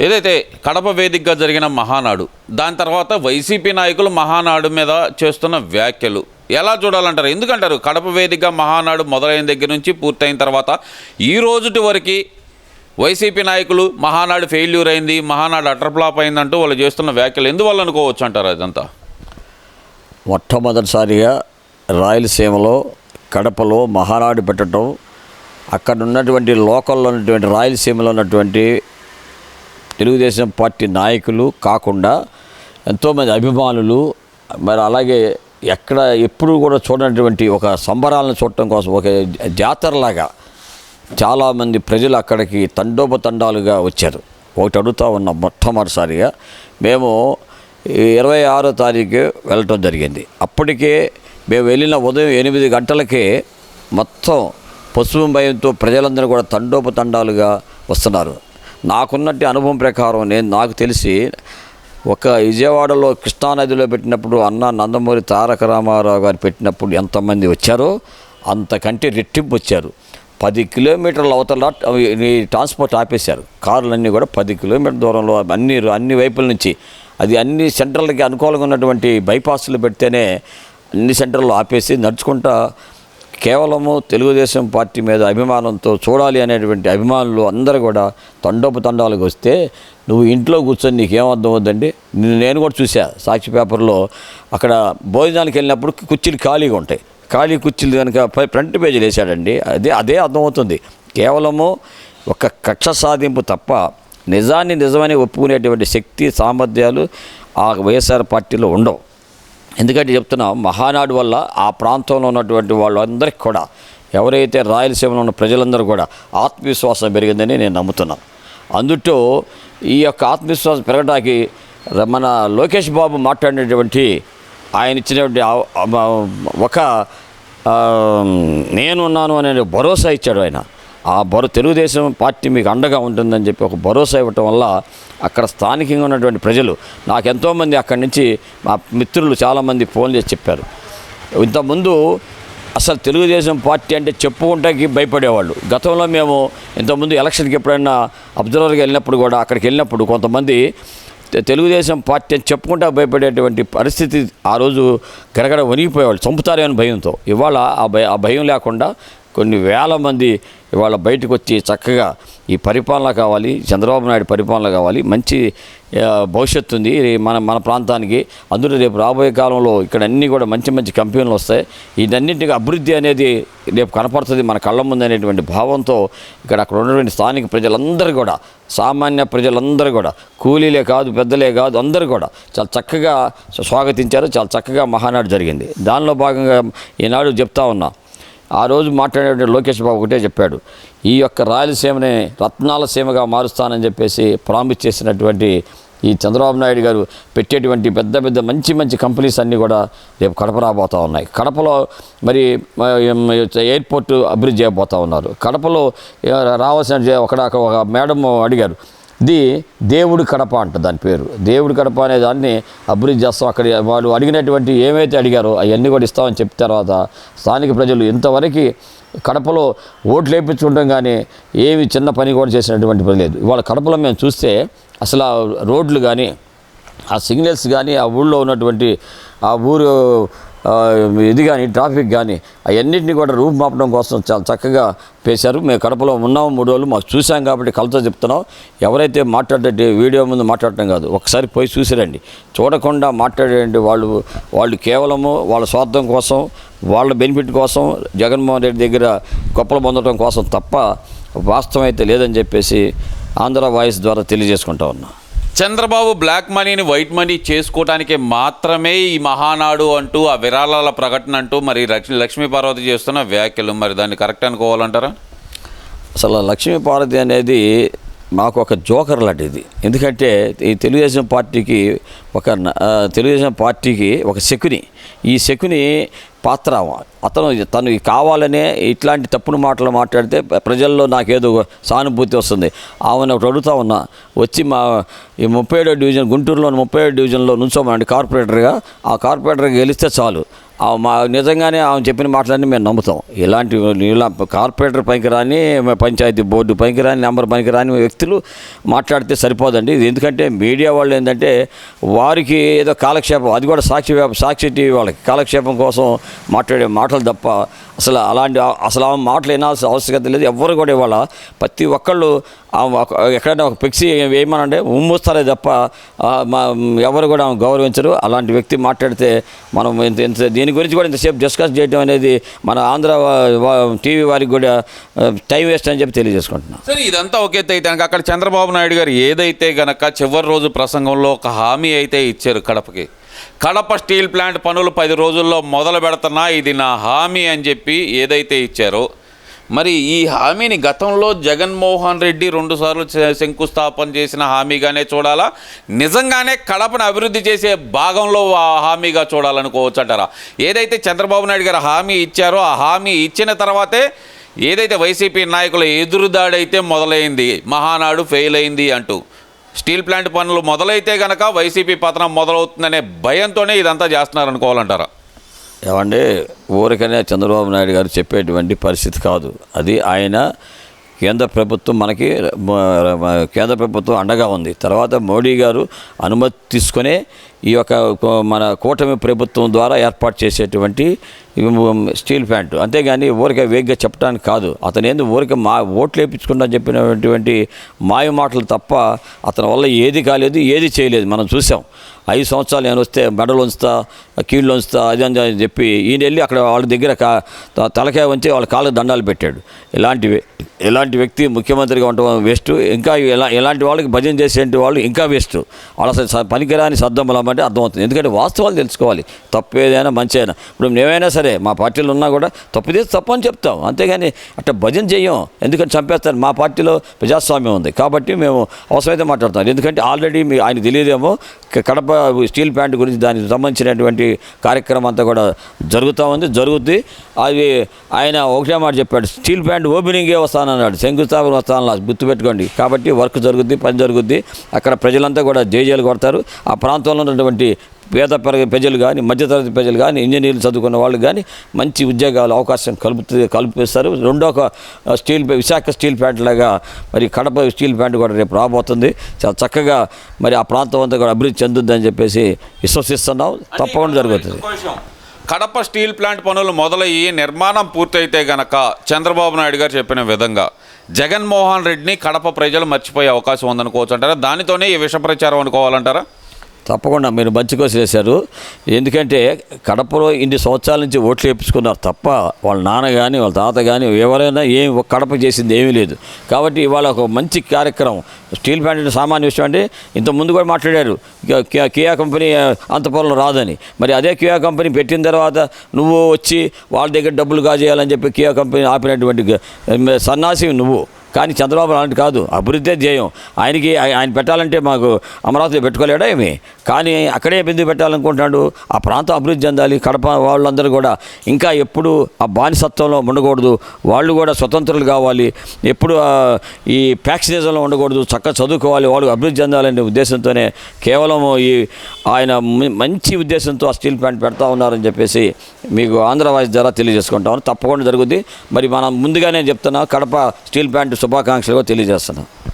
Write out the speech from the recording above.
ఏదైతే కడప వేదికగా జరిగిన మహానాడు, దాని తర్వాత వైసీపీ నాయకులు మహానాడు మీద చేస్తున్న వ్యాఖ్యలు ఎలా చూడాలంటారు? ఎందుకంటారు కడప వేదికగా మహానాడు మొదలైన దగ్గర నుంచి పూర్తయిన తర్వాత ఈ రోజుటి వరకు వైసీపీ నాయకులు మహానాడు ఫెయిల్యూర్ అయింది, మహానాడు అటర్ఫ్లాప్ అయిందంటూ వాళ్ళు చేస్తున్న వ్యాఖ్యలు ఎందువల్ల అనుకోవచ్చు అంటారు? అదంతా మొట్టమొదటిసారిగా రాయలసీమలో కడపలో మహానాడు పెట్టడం, అక్కడ ఉన్నటువంటి లోకల్లో ఉన్నటువంటి రాయలసీమలో ఉన్నటువంటి తెలుగుదేశం పార్టీ నాయకులు కాకుండా ఎంతోమంది అభిమానులు, మరి అలాగే ఎప్పుడు కూడా చూడనటువంటి ఒక సంబరాలను చూడటం కోసం ఒక జాతరలాగా చాలామంది ప్రజలు అక్కడికి తండోపతండాలుగా వచ్చారు. ఒకటి అడుగుతూ ఉన్నాం, మొట్టమొదటిసారిగా మేము 26వ తారీఖు వెళ్ళటం జరిగింది. అప్పటికే మేము వెళ్ళిన ఉదయం 8 గంటలకే మొత్తం పసుపు భయంతో ప్రజలందరూ కూడా తండోపతండాలుగా వస్తున్నారు. నాకున్నట్టు అనుభవం ప్రకారం నాకు తెలిసి ఒక విజయవాడలో కృష్ణానదిలో పెట్టినప్పుడు అన్న నందమూరి తారక రామారావు గారు పెట్టినప్పుడు ఎంతమంది వచ్చారో అంతకంటే రెట్టింపు వచ్చారు. 10 కిలోమీటర్ల అవతల ట్రాన్స్పోర్ట్ ఆపేశారు. కార్లన్నీ కూడా 10 కిలోమీటర్ల దూరంలో అన్ని వైపుల నుంచి, అది అన్ని సెంటర్లకి అనుకూలంగా ఉన్నటువంటి బైపాస్లు పెడితేనే అన్ని సెంటర్లు ఆపేసి నడుచుకుంటా కేవలము తెలుగుదేశం పార్టీ మీద అభిమానంతో చూడాలి అనేటువంటి అభిమానులు అందరూ కూడా తండోపతండాలకు వస్తే నువ్వు ఇంట్లో కూర్చొని నీకేమర్థం అవుతుందండి? నేను కూడా చూసా సాక్షి పేపర్లో, అక్కడ భోజనానికి వెళ్ళినప్పుడు కుర్చీలు ఖాళీగా ఉంటాయి. ఖాళీ కుర్చీలు కనుక ఫ్రంట్ పేజీలు వేసాడండి. అదే అర్థమవుతుంది. కేవలము ఒక కక్ష సాధింపు తప్ప నిజాన్ని నిజమని ఒప్పుకునేటువంటి శక్తి సామర్థ్యాలు ఆ వైఎస్ఆర్ పార్టీలో ఉండవు. ఎందుకంటే చెప్తున్నాం, మహానాడు వల్ల ఆ ప్రాంతంలో ఉన్నటువంటి వాళ్ళందరికీ కూడా, ఎవరైతే రాయలసీమలో ఉన్న ప్రజలందరూ కూడా ఆత్మవిశ్వాసం పెరిగిందని నేను నమ్ముతున్నాను. అందుతో ఈ యొక్క ఆత్మవిశ్వాసం పెరగడానికి మన లోకేష్ బాబు మాట్లాడినటువంటి ఆయన ఇచ్చినటువంటి ఒక నేనున్నాను అనే భరోసా ఇచ్చాడు ఆయన. ఆ తెలుగుదేశం పార్టీ మీకు అండగా ఉంటుందని చెప్పి ఒక భరోసా ఇవ్వటం వల్ల అక్కడ స్థానికంగా ఉన్నటువంటి ప్రజలు, నాకు ఎంతోమంది అక్కడి నుంచి మా మిత్రులు చాలామంది ఫోన్ చేసి చెప్పారు, ఇంతకుముందు అసలు తెలుగుదేశం పార్టీ అంటే చెప్పుకుంటానికి భయపడేవాళ్ళు. గతంలో మేము ఇంతకుముందు ఎలక్షన్కి ఎప్పుడైనా అబ్జర్వర్గా వెళ్ళినప్పుడు కూడా అక్కడికి వెళ్ళినప్పుడు కొంతమంది తెలుగుదేశం పార్టీ అని చెప్పుకుంటా భయపడేటువంటి పరిస్థితి ఆ రోజు గడగడ వణిగిపోయేవాళ్ళు, చంపుతారేమని భయంతో. ఇవాళ ఆ భయం లేకుండా కొన్ని వేల మంది ఇవాళ బయటకు వచ్చి చక్కగా ఈ పరిపాలన కావాలి, చంద్రబాబు నాయుడు పరిపాలన కావాలి, మంచి భవిష్యత్తు ఉంది మన ప్రాంతానికి, అందులో రేపు రాబోయే కాలంలో ఇక్కడ అన్నీ కూడా మంచి మంచి కంపెనీలు వస్తాయి, ఇదన్నింటికి అభివృద్ధి అనేది రేపు కనపడుతుంది మన కళ్ళ ముందు అనేటువంటి భావంతో అక్కడ ఉన్నటువంటి స్థానిక ప్రజలందరూ కూడా, సామాన్య ప్రజలందరూ కూడా, కూలీలే కాదు పెద్దలే కాదు అందరూ కూడా చాలా చక్కగా స్వాగతించారు. చాలా చక్కగా మహానాడు జరిగింది. దానిలో భాగంగా ఈనాడు చెప్తా ఉన్నా, ఆ రోజు మాట్లాడే లోకేష్ బాబు ఒకటే చెప్పాడు, ఈ యొక్క రాయలసీమని రత్నాల సీమగా మారుస్తానని చెప్పేసి ప్రామిస్ చేసినటువంటి ఈ చంద్రబాబు నాయుడు గారు పెట్టేటువంటి పెద్ద పెద్ద మంచి మంచి కంపెనీస్ అన్నీ కూడా రేపు కడప రాబోతూ ఉన్నాయి. కడపలో మరి ఎయిర్పోర్ట్ అభివృద్ధి చేయబోతూ ఉన్నారు. కడపలో రావాల్సిన ఒక మేడం అడిగారు, దేవుడి కడప అంట దాని పేరు, దేవుడి కడప అనే దాన్ని అభివృద్ధి చేస్తాం. అక్కడ వాళ్ళు అడిగినటువంటి ఏమైతే అడిగారో అవన్నీ కూడా ఇస్తామని చెప్పిన తర్వాత స్థానిక ప్రజలు ఇంతవరకు కడపలో ఓట్లు వేయించుకుంటాం కానీ ఏమి చిన్న పని కూడా చేసినటువంటి పని లేదు. ఇవాళ కడపలో మేము చూస్తే అసలు ఆ రోడ్లు కానీ, ఆ సిగ్నల్స్ కానీ, ఆ ఊళ్ళో ఉన్నటువంటి ఆ ఊరు ఇది కానీ ట్రాఫిక్ కానీ అవన్నింటినీ కూడా రూపుమాపడం కోసం చాలా చక్కగా పేశారు. మేము కడపలో ఉన్నాము 3 రోజులు, మాకు చూసాం కాబట్టి కలతో చెప్తున్నాం. ఎవరైతే మాట్లాడే వీడియో ముందు మాట్లాడటం కాదు, ఒకసారి పోయి చూసిరండి. చూడకుండా మాట్లాడేయండి వాళ్ళు కేవలము వాళ్ళ స్వార్థం కోసం, వాళ్ళ బెనిఫిట్ కోసం, జగన్మోహన్ రెడ్డి దగ్గర గొప్పలు పొందడం కోసం తప్ప వాస్తవం అయితే లేదని చెప్పేసి ఆంధ్ర వాయిస్ ద్వారా తెలియజేసుకుంటా ఉన్నా. చంద్రబాబు బ్లాక్ మనీని వైట్ మనీ చేసుకోవటానికి మాత్రమే ఈ మహానాడు అంటూ, ఆ విరాళాల ప్రకటన అంటూ మరి లక్ష్మీపార్వతి చేస్తున్న వ్యాఖ్యలు, మరి దాన్ని కరెక్ట్ అనుకోవాలంటారా? అసలు లక్ష్మీపార్వతి అనేది మాకు ఒక జోకర్ లాంటిది. ఎందుకంటే ఈ తెలుగుదేశం పార్టీకి ఒక శకుని, ఈ శకుని పాత్ర తను కావాలనే ఇట్లాంటి తప్పుడు మాటలు మాట్లాడితే ప్రజల్లో నాకేదో సానుభూతి వస్తుంది. ఆమెను ఒకటి అడుగుతా ఉన్నా, వచ్చి మా ఈ 37వ డివిజన్ గుంటూరులో 37వ డివిజన్లో నుంచోమనండి కార్పొరేటర్గా, ఆ కార్పొరేటర్గా గెలిస్తే చాలు, మా నిజంగానే ఆమె చెప్పిన మాటలన్నీ మేము నమ్ముతాం. ఇలా కార్పొరేటర్ పనికిరాని, పంచాయతీ బోర్డు పనికిరాని, నెంబర్ పనికిరాని వ్యక్తులు మాట్లాడితే సరిపోదండి. ఇది ఎందుకంటే మీడియా వాళ్ళు ఏంటంటే వారికి ఏదో కాలక్షేపం, అది కూడా సాక్షి టీవీ వాళ్ళకి కాలక్షేపం కోసం మాట్లాడే మాటలు తప్ప అసలు ఆ మాటలు వినాల్సిన ఆవశ్యకత లేదు. ఎవ్వరు కూడా ఇవాళ ప్రతి ఒక్కళ్ళు ఎక్కడైనా ఒక ఫ్లెక్సీ వేయమనంటే ఉమ్మూస్తారే తప్ప ఎవరు కూడా గౌరవించరు. అలాంటి వ్యక్తి మాట్లాడితే మనం దీని గురించి కూడా ఇంతసేపు డిస్కస్ చేయడం అనేది మన ఆంధ్ర టీవీ వారికి కూడా టైం వేస్ట్ అని చెప్పి తెలియజేసుకుంటున్నాం. సరే, ఇదంతా ఒకే అయితే కనుక అక్కడ చంద్రబాబు నాయుడు గారు ఏదైతే గనక చివరి రోజు ప్రసంగంలో ఒక హామీ అయితే ఇచ్చారు కడపకి, కడప స్టీల్ ప్లాంట్ పనులు 10 రోజుల్లో మొదలు పెడుతున్నా, ఇది నా హామీ అని చెప్పి ఏదైతే ఇచ్చారో, మరి ఈ హామీని గతంలో జగన్మోహన్ రెడ్డి 2 సార్లు శంకుస్థాపన చేసిన హామీగానే చూడాలా, నిజంగానే కడపను అభివృద్ధి చేసే భాగంలో హామీగా చూడాలనుకోవచ్చు అంటారా? ఏదైతే చంద్రబాబు నాయుడు గారు హామీ ఇచ్చారో ఆ హామీ ఇచ్చిన తర్వాతే ఏదైతే వైసీపీ నాయకుల ఎదురుదాడైతే మొదలైంది, మహానాడు ఫెయిల్ అయింది అంటూ, స్టీల్ ప్లాంట్ పనులు మొదలైతే కనుక వైసీపీ పతనం మొదలవుతుందనే భయంతోనే ఇదంతా చేస్తున్నారు అనుకోవాలంటారా? ఏమంటే ఊరికనే చంద్రబాబు నాయుడు గారు చెప్పేటువంటి పరిస్థితి కాదు అది. ఆయన కేంద్ర ప్రభుత్వం కేంద్ర ప్రభుత్వం అండగా ఉంది. తర్వాత మోడీ గారు అనుమతి తీసుకునే ఈ యొక్క మన కూటమి ప్రభుత్వం ద్వారా ఏర్పాటు చేసేటువంటి స్టీల్ ప్లాంట్, అంతేగాని ఊరికే వేగ్గా చెప్పడానికి కాదు. అతను ఏంది ఊరికే ఓట్లు వేయించుకుంటా చెప్పినటువంటి మాయ మాటలు తప్ప అతని వల్ల ఏది కాలేదు, ఏది చేయలేదు. మనం చూసాం. 5 సంవత్సరాలు నేను వస్తే మెడలు ఉంచుతా, కీళ్ళు ఉంచుతా, అది అని చెప్పి ఈయన వెళ్ళి అక్కడ వాళ్ళ దగ్గర తలకాయ ఉంచి వాళ్ళ కాళ్ళకు దండాలు పెట్టాడు. ఇలాంటి వ్యక్తి ముఖ్యమంత్రిగా ఉండటం వేస్ట్. ఇంకా ఇలాంటి వాళ్ళకి భజన చేసే వాళ్ళు ఇంకా వేస్ట్. వాళ్ళు అసలు పనికిరాని సద్దమ్మలమ్మంటే అర్థమవుతుంది. ఎందుకంటే వాస్తవాలు తెలుసుకోవాలి. తప్పు ఏదైనా మంచి అయినా, ఇప్పుడు మేమైనా సరే మా పార్టీలో ఉన్నా కూడా తప్పు తప్పు అని చెప్తాం, అంతేగాని అట్లా భజన చెయ్యం. ఎందుకంటే చంపేస్తారు. మా పార్టీలో ప్రజాస్వామ్యం ఉంది కాబట్టి మేము అవసరమైతే మాట్లాడతాం. ఎందుకంటే ఆల్రెడీ ఆయన తెలియదేమో కడప స్టీల్ ప్లాంట్ గురించి దానికి సంబంధించినటువంటి కార్యక్రమం అంతా కూడా జరుగుద్ది. అది ఆయన ఒకటే మాట చెప్పాడు, స్టీల్ ప్లాంట్ ఓపెనింగే వస్తానన్నాడు, శంకుస్థాపన వస్తానన్నా, గుర్తుపెట్టుకోండి. కాబట్టి వర్క్ పని జరుగుద్ది. అక్కడ ప్రజలంతా కూడా జేజేలు కొడతారు. ఆ ప్రాంతంలో ఉన్నటువంటి పేద ప్రజలు కానీ, మధ్యతరగతి ప్రజలు కానీ, ఇంజనీర్లు చదువుకున్న వాళ్ళు కానీ మంచి ఉద్యోగాలు అవకాశం కల్పిస్తారు. విశాఖ స్టీల్ ప్లాంట్ లాగా మరి కడప స్టీల్ ప్లాంట్ కూడా రేపు రాబోతుంది. చాలా చక్కగా మరి ఆ ప్రాంతం అంతా కూడా అభివృద్ధి చెందుద్దని చెప్పేసి విశ్వసిస్తున్నాం. తప్పకుండా జరుగుతుంది. కడప స్టీల్ ప్లాంట్ పనులు మొదలయ్యి నిర్మాణం పూర్తయితే గనక చంద్రబాబు నాయుడు గారు చెప్పిన విధంగా జగన్మోహన్ రెడ్డిని కడప ప్రజలు మర్చిపోయే అవకాశం ఉందనుకోవచ్చు అంటారా? దానితోనే ఈ విష ప్రచారం అనుకోవాలంటారా? తప్పకుండా మీరు మంచి కోసం చేశారు. ఎందుకంటే కడపలో ఇన్ని సంవత్సరాల నుంచి ఓట్లు వేయించుకున్నారు తప్ప వాళ్ళ నాన్న కానీ వాళ్ళ తాత కానీ ఎవరైనా కడప చేసింది ఏమీ లేదు. కాబట్టి ఇవాళ ఒక మంచి కార్యక్రమం. స్టీల్ ప్లాంట్ సామాన్య విషయం అంటే ఇంతకుముందు కూడా మాట్లాడారు కియా కంపెనీ అంతపురంలో రాదని. మరి అదే కియా కంపెనీ పెట్టిన తర్వాత నువ్వు వచ్చి వాళ్ళ దగ్గర డబ్బులు కాజేయాలని చెప్పి కియా కంపెనీ ఆపినటువంటి సన్నాసి నువ్వు. కానీ చంద్రబాబు అలాంటి కాదు, అభివృద్ధి ధ్యేయం. ఆయన పెట్టాలంటే మాకు అమరావతిలో పెట్టుకోలేడా ఏమి, కానీ అక్కడే ఎందుకు పెట్టాలనుకుంటున్నాడు? ఆ ప్రాంతం అభివృద్ధి చెందాలి. కడప వాళ్ళందరూ కూడా ఇంకా ఎప్పుడు ఆ బానిసత్వంలో ఉండకూడదు, వాళ్ళు కూడా స్వతంత్రులు కావాలి, ఎప్పుడు ఈ ఫ్యాక్షనిజంలో ఉండకూడదు, చక్కగా చదువుకోవాలి, వాళ్ళు అభివృద్ధి చెందాలనే ఉద్దేశంతోనే కేవలం ఆయన మంచి ఉద్దేశంతో ఆ స్టీల్ ప్లాంట్ పెడతా ఉన్నారని చెప్పేసి మీకు ఆంధ్ర వాయిస్ ద్వారా తెలియజేసుకుంటామని. తప్పకుండా జరుగుద్ది. మరి మనం ముందుగానే చెప్తున్నా, కడప స్టీల్ ప్లాంట్ శుభాకాంక్షలుగా తెలియజేస్తున్నాం.